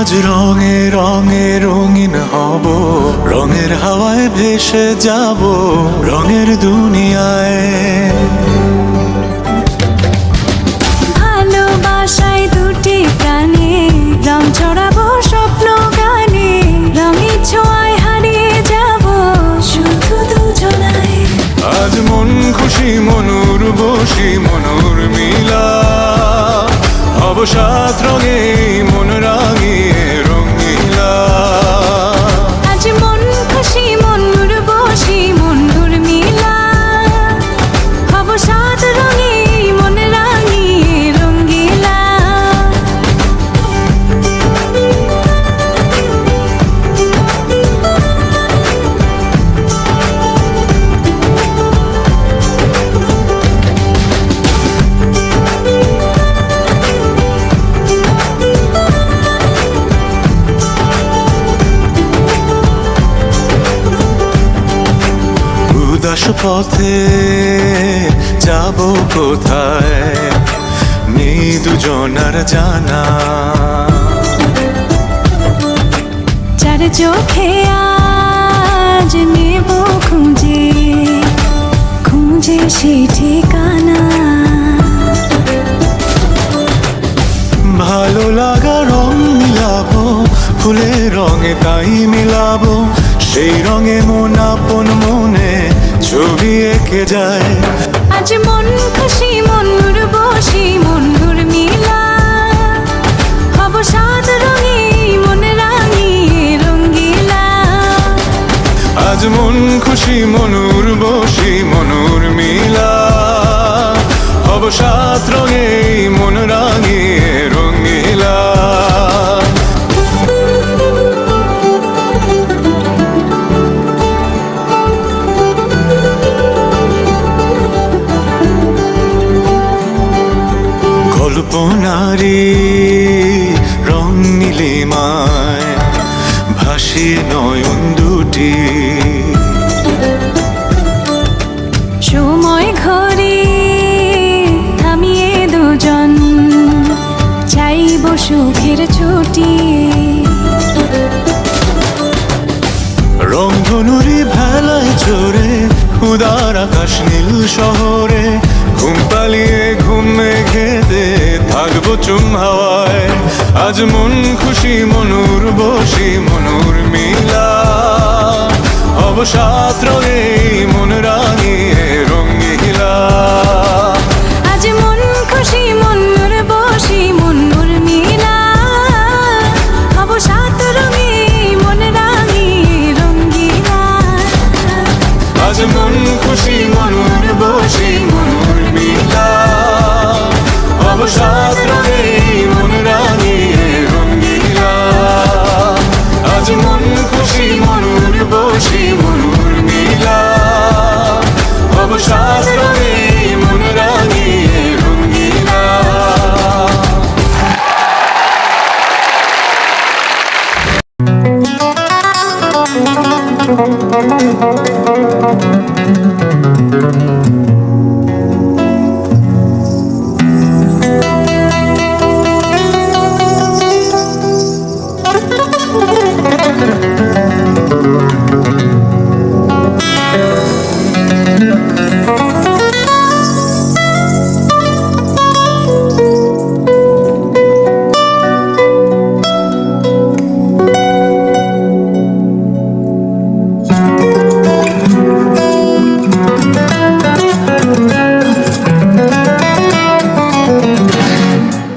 আজ রঙে রঙে রঙিন হব, রঙের হাওয়ায় ভেসে যাব রঙের দুনিয়ায়। ভালোবাসায় দুটি প্রাণে রং ছড়াবো স্বপ্ন গানে, রঙের ছোঁয়ায় হারিয়ে যাব শুধু দুজনায়। আজ মন খুশি মনুর বসি মনুর মিলা, হব সাত রঙে মন রাঙিয়ে রঙিলা। আজ মন খুশি মনুর বসি মনুর মিলা, হব সাত রঙে মন রাঙিয়ে রঙ্গিলা। উদাস পথে যাব কোথায় নেই দুজনার জানা, চার চোখে আজ নেব খুঁজে খুঁজে সেই ঠিকানা। ভালো লাগা রং মিলাবো ফুলের রঙে তাই মিলাবো, সেই রঙে মন আপন মনে ছবি এঁকে যায়। আজ মন খুশি মনুর বসি মনুর মিলা, হব সাত রঙে মন রাঙিয়ে রঙ্গিলা। আজ মন খুশি মনুর বসি মনুর মিলা, হব সাত রঙে মন রাঙিয়ে রঙিলা। কল্পনারি রং নীলিমায় ভাসিয়ে নয়ন দুটি, সময় ঘরে থামিয়ে দুজন চাইব সুখের ছুটি। রংধনুরি ভেলায় চড়ে উদার আকাশ নীল শহরে, ঘুম পালিয়ে ঘুম মেঘেতে থাকবো চুম হাওয়ায়। আজ মন খুশি মনুর বসি মনুর মিলা, হব সাত রঙে মন রাঙিয়ে রঙিলা। আজ মন খুশি মনুর বসি মনুর মিলা, হব সাত রঙে মন রাঙিয়ে রঙ্গিলা। আজ মন খুশি মনুর বসি মনুর মিলা, হব সাত রঙে মন রাঙিয়ে রঙিলা। আজ মন খুশি মনুর বসি মনুর মিলা, হব সাত রঙে মন রাঙিয়ে রঙিলা।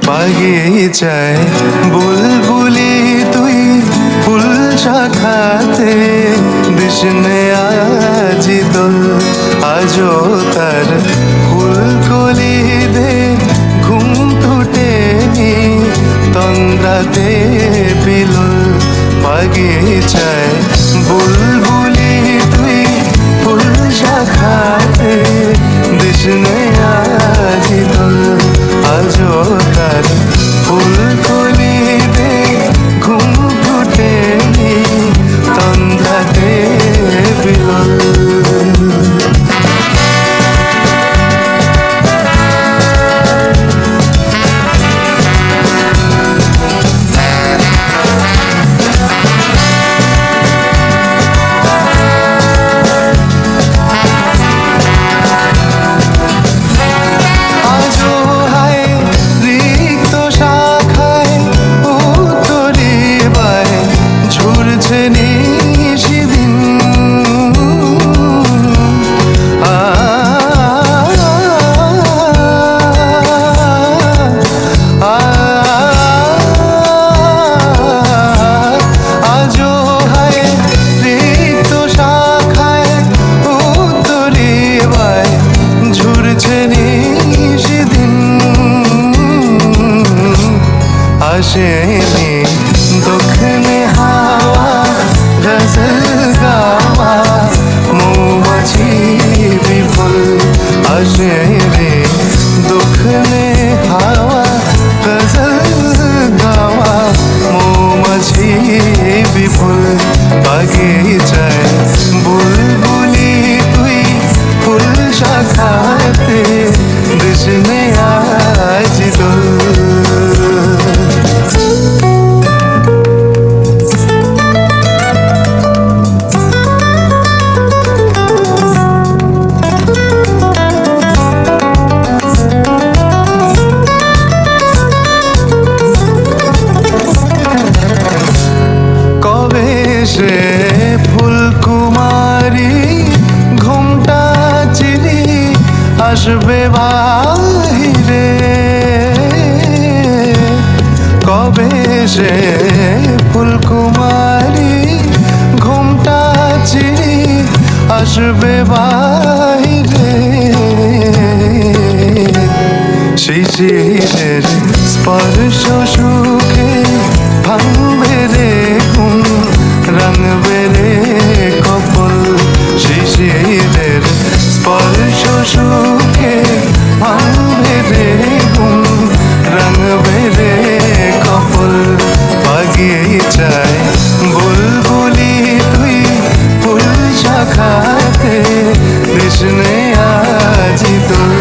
বাগিচায় বুলবুলি তুই ফুল শাখাতে দিশনে আজি দোল, আজও তার ফুলকলি দে ঘুম টুটেনি তন্দ্রাতে বিলুল। বাগিচায় বুলবুলি তুই ফুল শাখাতে দিশনে আজি দোল, আজও তার ফুলকলি দে ঘুম ফুটেনি তন্দ্রাতে বিলুল। আসেনি দক্ষিণে হাওয়া গজল গাওয়া মৌমাছি বিফল আসেনি দক্ষিণে হাওয়া গজল গাওয়া মৌমাছি বিফল বাগিচায় বুলবুলি তুই ফুল শাখাতে কৃষ্ণে আজ দোল কবে সে ফুলকুমারী ঘুমটা চিরি আসবে বাহিরে কবে সে ফুলকুমারী ঘুমটা চিরি আসবে বাহিরে শিশিরের স্পর্শ সুখে ভাঙবে রে ঘুম রাঙবে রে কপল শিশিরের স্পর্শ সুখে ভাঙবে রে ঘুম রাঙবে রে কপল বাগিচায় বুলবুলি তুই ফুল শাখাতে কৃষ্ণে আজি দোল